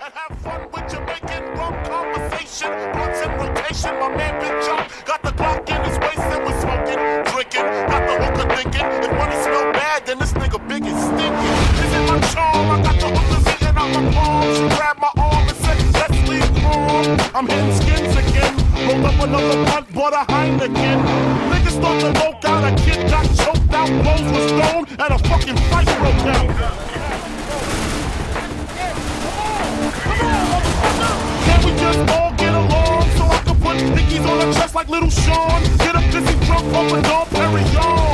and have fun with Jamaican rum conversation. Blunts in rotation, my man Big John got the Glock in his waist and was smoking, drinking. Got the hooker thinking, if money smell bad, then this nigga big is stinking. Is it my charm? I got the hookers eating out my palm. She grabbed my arm and said, let's leave home. I'm hitting skins again. Rolled up another blunt, bought a Heineken. Niggas start to loke out, a kid got choked out, blows was thrown, and a fucking fight broke out. Can we just all get along so I can put pickies on her chest like little Sean? Get a busy drunk off a Dom Perignon.